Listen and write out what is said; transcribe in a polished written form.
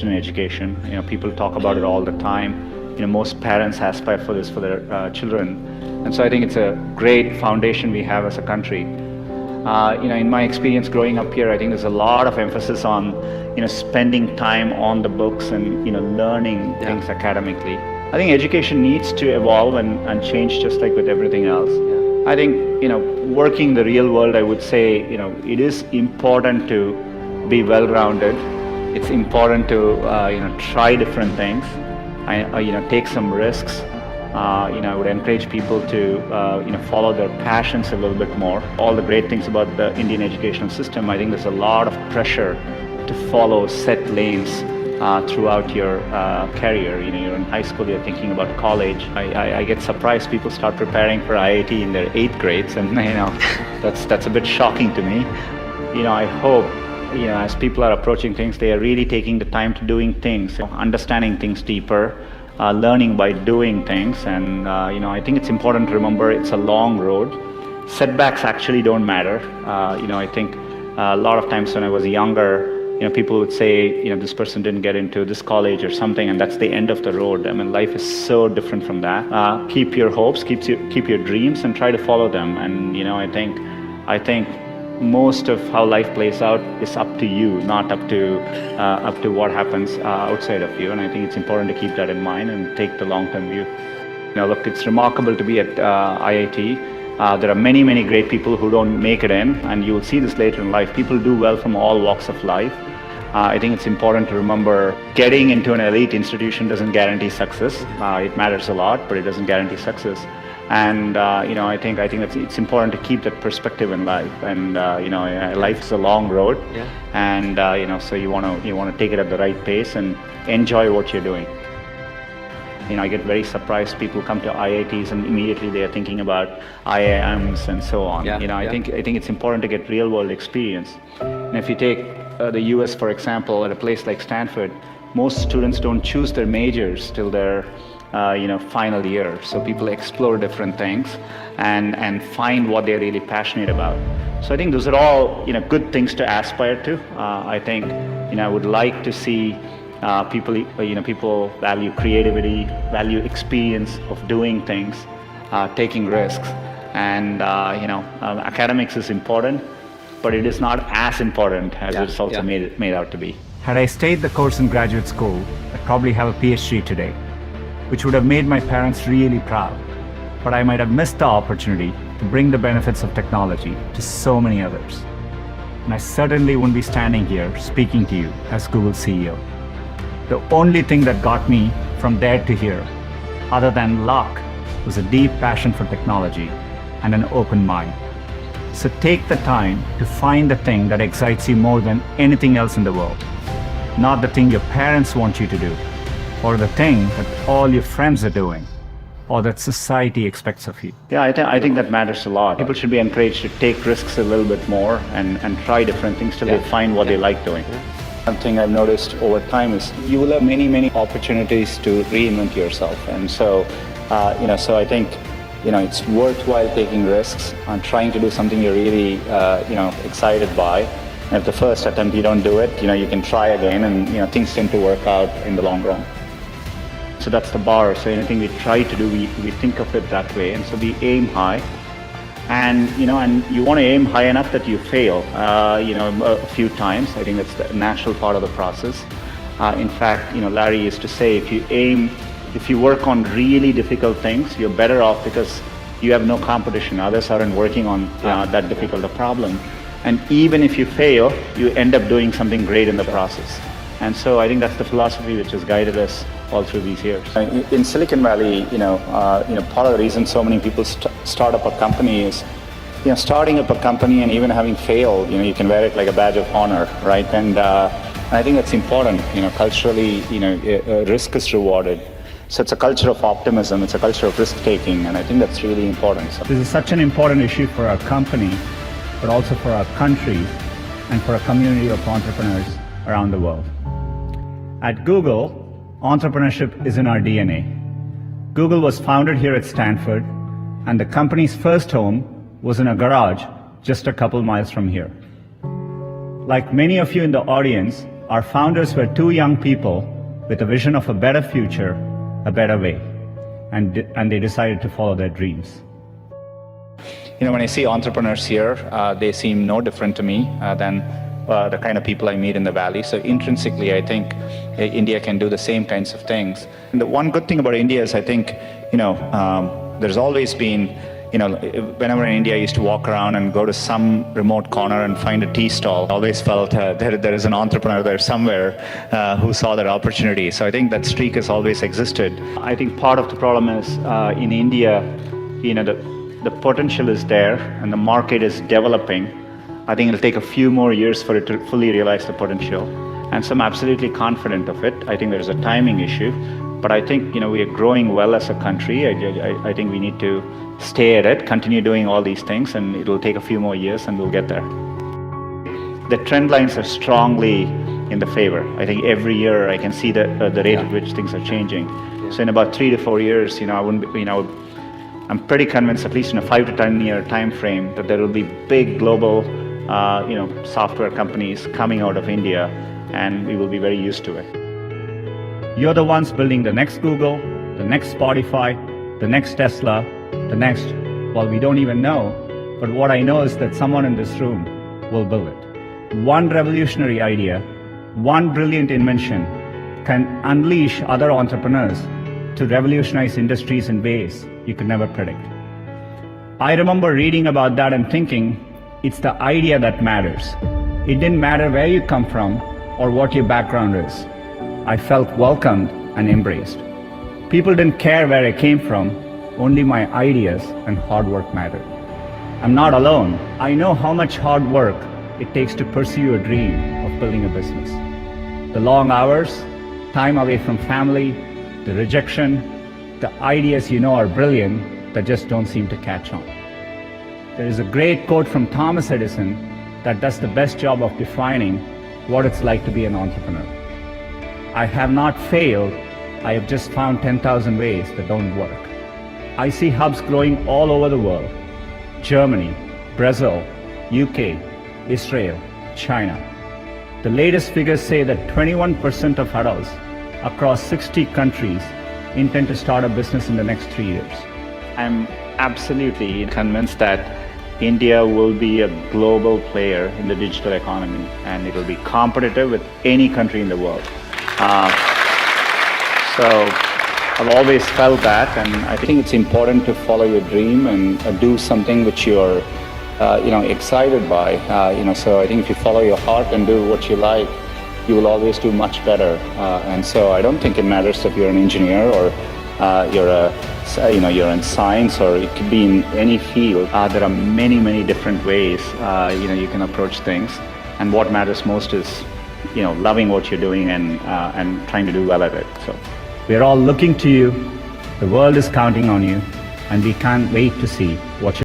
in education. People talk about it all the time. Most parents aspire for this for their children. And so I think it's a great foundation we have as a country. In my experience growing up here, I think there's a lot of emphasis on, spending time on the books and, learning things academically. I think education needs to evolve and change just like with everything else. Yeah. I think, working the real world, I would say, it is important to be well-rounded. It's important to, try different things. Take some risks. I would encourage people to, follow their passions a little bit more. All the great things about the Indian educational system, I think there's a lot of pressure to follow set lanes throughout your career. You're in high school, you're thinking about college. I get surprised people start preparing for IIT in their 8th grades, and that's a bit shocking to me. I hope as people are approaching things, they are really taking the time to doing things, understanding things deeper, learning by doing things. And I think it's important to remember it's a long road. Setbacks actually don't matter. I think a lot of times when I was younger, people would say, this person didn't get into this college or something, and that's the end of the road. I mean, life is so different from that. Keep your hopes, keep your dreams, and try to follow them. And I think most of how life plays out is up to you, not up to what happens outside of you. And I think it's important to keep that in mind and take the long-term view. Look, it's remarkable to be at IIT. There are many, many great people who don't make it in, and you will see this later in life. People do well from all walks of life. I think it's important to remember getting into an elite institution doesn't guarantee success. It matters a lot, but it doesn't guarantee success. And I think it's important to keep that perspective in life. And life is a long road, and so you want to take it at the right pace and enjoy what you're doing. I get very surprised. People come to IITs and immediately they are thinking about IIMs and so on. I think it's important to get real world experience. And if you take the US, for example, at a place like Stanford, most students don't choose their majors till their final year. So people explore different things and find what they're really passionate about. So I think those are all good things to aspire to. I think I would like to see people value creativity, value experience of doing things, taking risks, and academics is important, but it is not as important as it's also made out to be. Had I stayed the course in graduate school, I'd probably have a PhD today, which would have made my parents really proud. But I might have missed the opportunity to bring the benefits of technology to so many others. And I certainly wouldn't be standing here speaking to you as Google's CEO. The only thing that got me from there to here, other than luck, was a deep passion for technology and an open mind. So take the time to find the thing that excites you more than anything else in the world. Not the thing your parents want you to do, or the thing that all your friends are doing, or that society expects of you. Yeah, I think that matters a lot. People should be encouraged to take risks a little bit more and try different things till they find what they like doing. Something I've noticed over time is you will have many, many opportunities to reinvent yourself. And so, so I think, it's worthwhile taking risks and trying to do something you're really, excited by. And if the first attempt you don't do it, you can try again, and, things tend to work out in the long run. So that's the bar. So anything we try to do, we think of it that way. And so we aim high. And you want to aim high enough that you fail, a few times. I think that's the natural part of the process. In fact, Larry used to say, if you work on really difficult things, you're better off because you have no competition. Others aren't working on that difficult a problem. And even if you fail, you end up doing something great in the process. And so I think that's the philosophy which has guided us all through these years. In Silicon Valley, part of the reason so many people start up a company is, starting up a company and even having failed, you can wear it like a badge of honor, right? And I think that's important. Culturally, risk is rewarded. So it's a culture of optimism. It's a culture of risk taking, and I think that's really important. So this is such an important issue for our company, but also for our country and for a community of entrepreneurs around the world. At Google, entrepreneurship is in our DNA. Google was founded here at Stanford, and the company's first home was in a garage just a couple miles from here. Like many of you in the audience, Our founders were two young people with a vision of a better future, a better way, and they decided to follow their dreams. When I see entrepreneurs here, they seem no different to me than the kind of people I meet in the Valley. So intrinsically, I think India can do the same kinds of things. And the one good thing about India is I think, there's always been, whenever in India I used to walk around and go to some remote corner and find a tea stall, I always felt there is an entrepreneur there somewhere who saw that opportunity. So I think that streak has always existed. I think part of the problem is in India, the potential is there and the market is developing. I think it'll take a few more years for it to fully realize the potential. And so I'm absolutely confident of it. I think there's a timing issue, but I think, we are growing well as a country. I think we need to stay at it, continue doing all these things, and it'll take a few more years and we'll get there. The trend lines are strongly in the favor. I think every year I can see the rate at which things are changing. So in about 3 to 4 years, I'm pretty convinced, at least in a 5 to 10 year time frame, that there will be big global software companies coming out of India, and we will be very used to it. You're the ones building the next Google, the next Spotify, the next Tesla, the next, well, we don't even know, but what I know is that someone in this room will build it. One revolutionary idea, one brilliant invention can unleash other entrepreneurs to revolutionize industries in ways you could never predict. I remember reading about that and thinking, it's the idea that matters. It didn't matter where you come from or what your background is. I felt welcomed and embraced. People didn't care where I came from, only my ideas and hard work mattered. I'm not alone. I know how much hard work it takes to pursue a dream of building a business. The long hours, time away from family, the rejection, the ideas are brilliant that just don't seem to catch on. There is a great quote from Thomas Edison that does the best job of defining what it's like to be an entrepreneur. I have not failed, I have just found 10,000 ways that don't work. I see hubs growing all over the world: Germany, Brazil, UK, Israel, China. The latest figures say that 21% of adults across 60 countries intend to start a business in the next 3 years. I'm absolutely convinced that India will be a global player in the digital economy, and it will be competitive with any country in the world. So I've always felt that, and I think it's important to follow your dream and do something which you're excited by. So I think if you follow your heart and do what you like, you will always do much better. And so I don't think it matters if you're an engineer or you're in science, or it could be in any field. There are many different ways you can approach things, and what matters most is loving what you're doing and trying to do well at it. So we're all looking to you. The world is counting on you, and we can't wait to see what